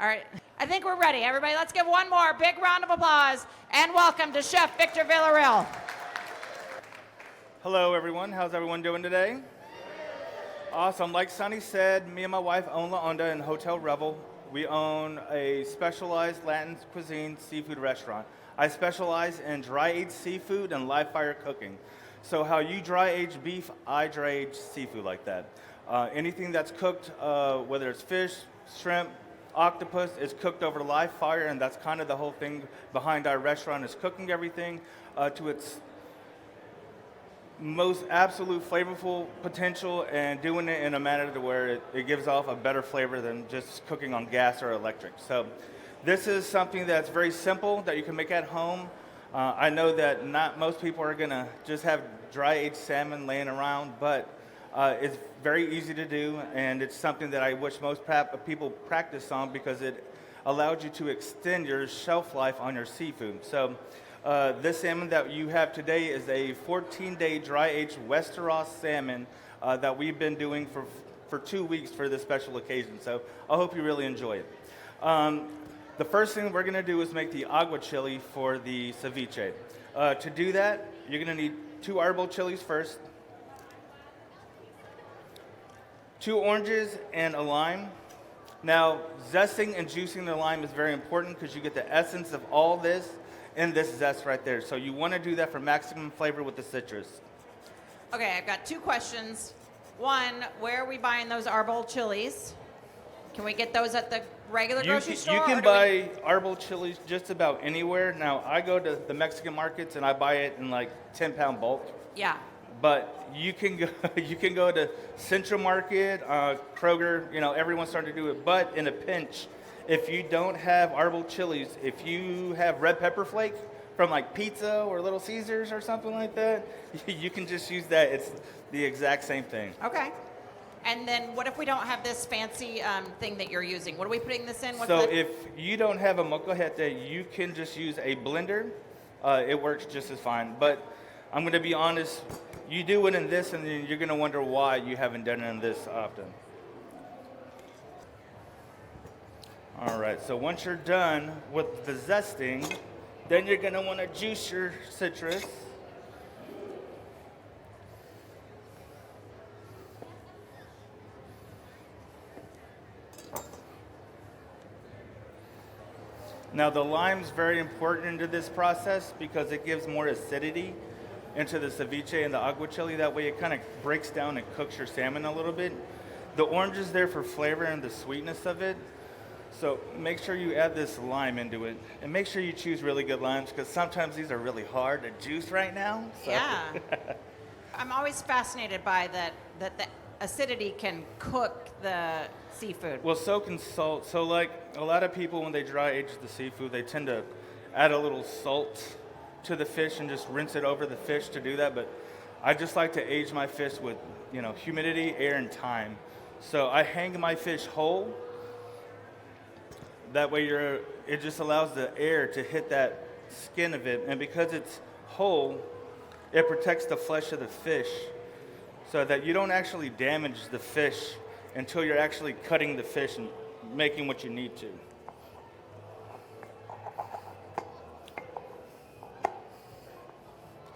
All right. I think we're ready. Everybody, let's give one more big round of applause and welcome to Chef Victor Villareal. Hello, everyone. How's everyone doing today? Awesome. Like Sunny said, me and my wife own La Onda and Hotel Revel. We own a specialized Latin cuisine seafood restaurant. I specialize in dry-aged seafood and live-fire cooking. So how you dry-age beef, I dry-age seafood like that. Anything that's cooked, whether it's fish, shrimp, octopus, is cooked over live fire, and that's kind of the whole thing behind our restaurant, is cooking everything to its most absolute flavorful potential and doing it in a manner to where it gives off a better flavor than just cooking on gas or electric. So this is something that's very simple that you can make at home. I know that not most people are gonna just have dry-aged salmon laying around, but it's very easy to do, and it's something that I wish most people practice on because it allows you to extend your shelf life on your seafood. So this salmon that you have today is a 14-day dry-aged Westeros salmon that we've been doing for 2 weeks for this special occasion. So I hope you really enjoy it. The first thing we're going to do is make the agua chili for the ceviche. To do that, you're going to need 2 arbol chilies first, 2 oranges, and a lime. Now, zesting and juicing the lime is very important because you get the essence of all this in this zest right there. So you want to do that for maximum flavor with the citrus. Okay, I've got 2 questions. One, where are we buying those arbol chilies? Can we get those at the regular grocery store? You can buy arbol chilies just about anywhere. Now, I go to the Mexican markets and I buy it in like 10-pound bulk. Yeah. But you can go to Central Market, Kroger, everyone's starting to do it. But in a pinch, if you don't have arbol chilies, if you have red pepper flake from like pizza or Little Caesars or something like that, you can just use that. It's the exact same thing. Okay. And then what if we don't have this fancy thing that you're using? What are we putting this in? If you don't have a molcajete, you can just use a blender. It works just as fine. But I'm going to be honest, you do it in this and then you're going to wonder why you haven't done it in this often. All right, so once you're done with the zesting, then you're going to want to juice your citrus. Now the lime's very important into this process because it gives more acidity into the ceviche and the agua chili. That way it kind of breaks down and cooks your salmon a little bit. The orange is there for flavor and the sweetness of it. So make sure you add this lime into it. And make sure you choose really good limes because sometimes these are really hard to juice right now. So. Yeah. I'm always fascinated by that the acidity can cook the seafood. Well, so can salt. So like a lot of people when they dry age the seafood, they tend to add a little salt to the fish and just rinse it over the fish to do that. But I just like to age my fish with, humidity, air, and time. So I hang my fish whole. That way it just allows the air to hit that skin of it. And because it's whole, it protects the flesh of the fish so that you don't actually damage the fish until you're actually cutting the fish and making what you need to.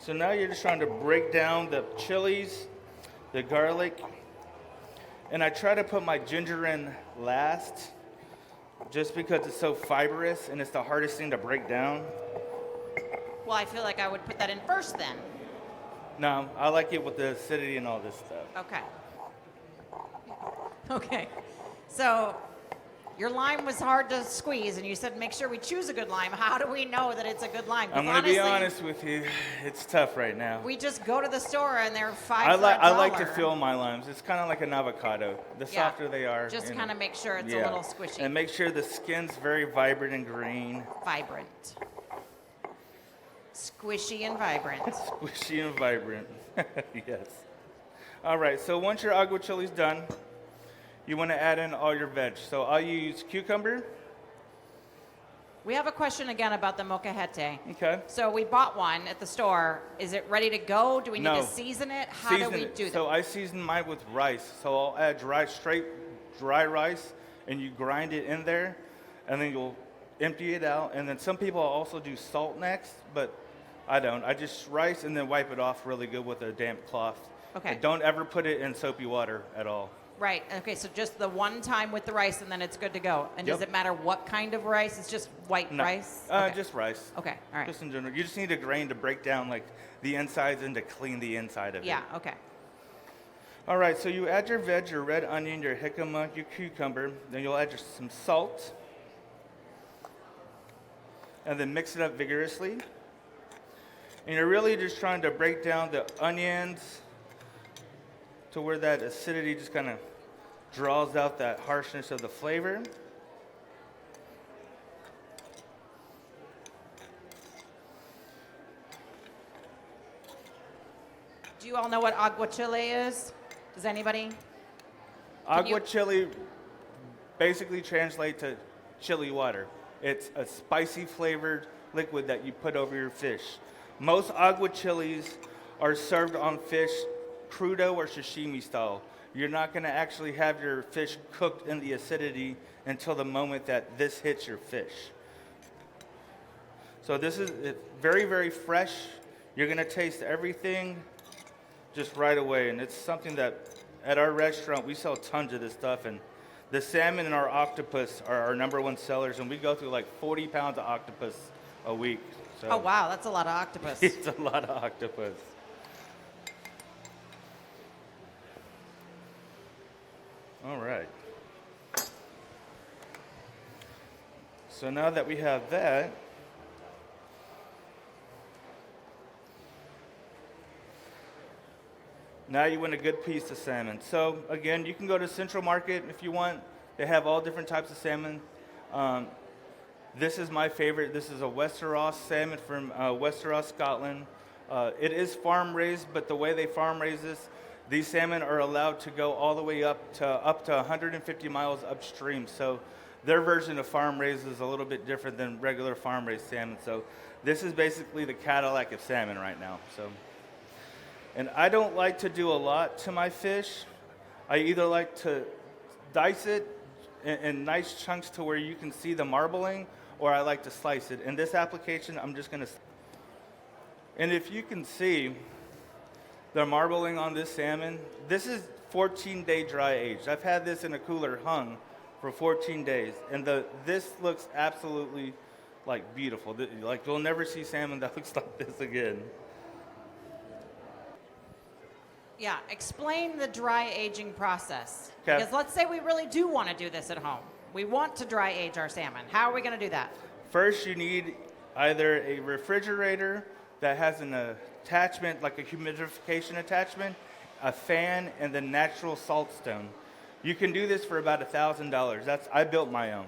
So now you're just trying to break down the chilies, the garlic, and I try to put my ginger in last just because it's so fibrous and it's the hardest thing to break down. Well, I feel like I would put that in first then. No, I like it with the acidity and all this stuff. Okay. So your lime was hard to squeeze, and you said make sure we choose a good lime. How do we know that it's a good lime? I'm going to be honest with you. It's tough right now. We just go to the store, and they're $5 I like to feel my limes. It's kind of like an avocado. The softer they are. Just kind of make sure it's a little squishy. And make sure the skin's very vibrant and green. Vibrant. Squishy and vibrant. Squishy and vibrant. Yes. All right, so once your agua chili's done, you want to add in all your veg. So I'll use cucumber. We have a question again about the molcajete. Okay. So we bought one at the store. Is it ready to go? Do we need to season it? How do we do that? So I season mine with rice. So I'll add straight dry rice, and you grind it in there. and then you'll empty it out. And then some people also do salt next, but I don't. I just rice and then wipe it off really good with a damp cloth. Okay. But don't ever put it in soapy water at all. Right. Okay, so just the one time with the rice, and then it's good to go. And does Yep. it matter what kind of rice? It's just white No. rice? Okay. Just rice. Okay, all right. Just in general. You just need a grain to break down like the insides and to clean the inside of it. Yeah, okay. All right, so you add your veg, your red onion, your jicama, your cucumber. Then you'll add some salt. And then mix it up vigorously. And you're really just trying to break down the onions to where that acidity just kind of draws out that harshness of the flavor. Do you all know what aguachile is? Does anybody? Aguachile basically translates to chili water. It's a spicy flavored liquid that you put over your fish. Most aguachiles are served on fish crudo or sashimi style. You're not going to actually have your fish cooked in the acidity until the moment that this hits your fish. So this is very, very fresh. You're going to taste everything just right away. And it's something that at our restaurant, we sell tons of this stuff. And the salmon and our octopus are our #1 sellers. And we go through like 40 pounds of octopus a week. So Oh, wow, that's a lot of octopus. it's a lot of octopus. All right. So now that we have that, now you want a good piece of salmon. So again, you can go to Central Market if you want. They have all different types of salmon. This is my favorite. This is a Westeros salmon from Westeros, Scotland. It is farm raised, but the way they farm raise this, these salmon are allowed to go all the way up to 150 miles upstream. So their version of farm raised is a little bit different than regular farm raised salmon. So this is basically the Cadillac of salmon right now. So, and I don't like to do a lot to my fish. I either like to dice it in nice chunks to where you can see the marbling, or I like to slice it. In this application, I'm just going to, and if you can see the marbling on this salmon, this is 14-day dry aged. I've had this in a cooler hung for 14 days, and this looks absolutely like beautiful. Like you'll never see salmon that looks like this again. Yeah, explain the dry aging process. 'Kay. Because let's say we really do want to do this at home. We want to dry age our salmon. How are we going to do that? First, you need either a refrigerator that has an attachment, like a humidification attachment, a fan, and the natural salt stone. You can do this for about $1,000. I built my own.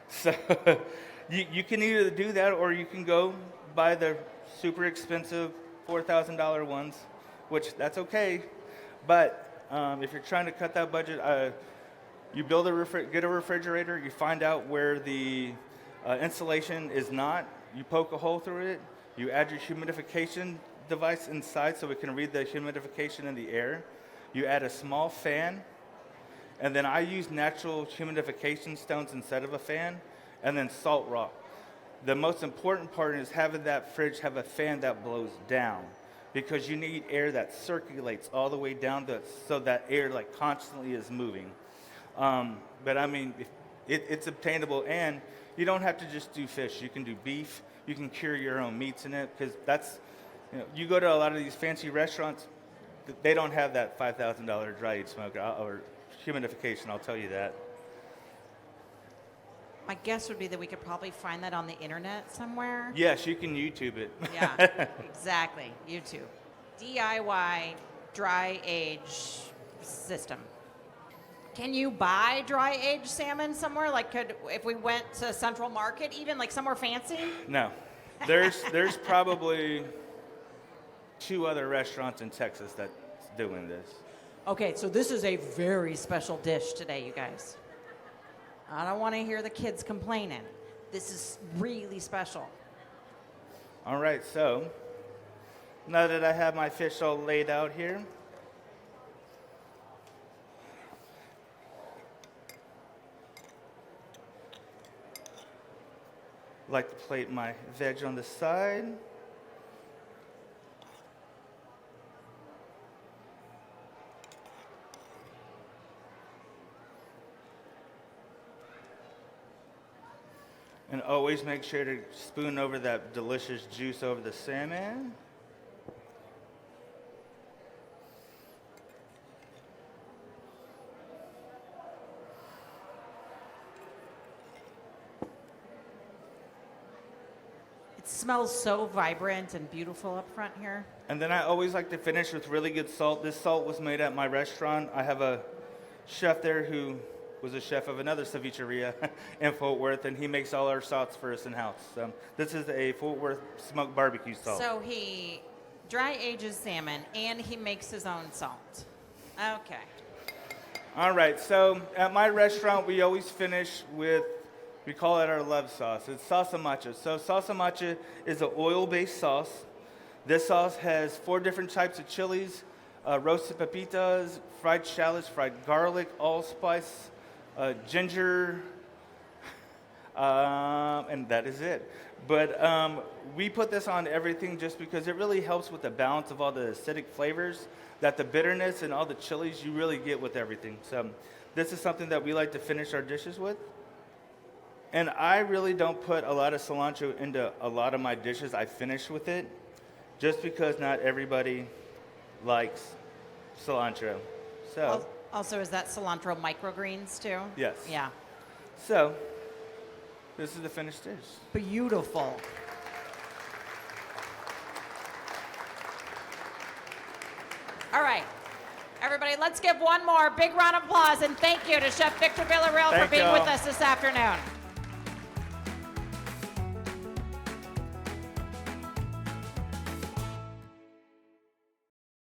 So you can either do that, or you can go buy the super expensive $4,000 ones, which that's okay. But if you're trying to cut that budget, you get a refrigerator, you find out where the insulation is not, you poke a hole through it, you add your humidification device inside so it can read the humidification in the air. You add a small fan, and then I use natural humidification stones instead of a fan, and then salt rock. The most important part is having that fridge have a fan that blows down, because you need air that circulates all the way down so that air like constantly is moving. But I mean, it's obtainable, and you don't have to just do fish. You can do beef. You can cure your own meats in it, because that's, you go to a lot of these fancy restaurants, they don't have that $5,000 dry aged smoker or humidification, I'll tell you that. My guess would be that we could probably find that on the internet somewhere. Yes, you can YouTube it. Yeah, exactly. YouTube. DIY dry age system. Can you buy dry aged salmon somewhere? Like, if we went to Central Market, even like somewhere fancy? No. There's probably 2 other restaurants in Texas that's doing this. Okay, so this is a very special dish today, you guys. I don't want to hear the kids complaining. This is really special. All right, so now that I have my fish all laid out here, like to plate my veg on the side. And always make sure to spoon over that delicious juice over the salmon. It smells so vibrant and beautiful up front here. And then I always like to finish with really good salt. This salt was made at my restaurant. I have a chef there who was a chef of another cevicheria in Fort Worth, and he makes all our salts for us in-house. So this is a Fort Worth smoked barbecue salt. So he dry ages salmon and he makes his own salt. Okay. All right, so at my restaurant, we always finish with, we call it our love sauce. It's salsa macha. So salsa macha is an oil-based sauce. This sauce has 4 different types of chilies, roasted pepitas, fried shallots, fried garlic, allspice, ginger, and that is it. But we put this on everything just because it really helps with the balance of all the acidic flavors that the bitterness and all the chilies you really get with everything. So this is something that we like to finish our dishes with. And I really don't put a lot of cilantro into a lot of my dishes. I finish with it just because not everybody likes cilantro. So Also, is that cilantro microgreens too? yes. Yeah. So this is the finished dish. Beautiful. All right. Everybody, let's give one more big round of applause and thank you to Chef Victor Villareal for Thank being y'all. with us this afternoon.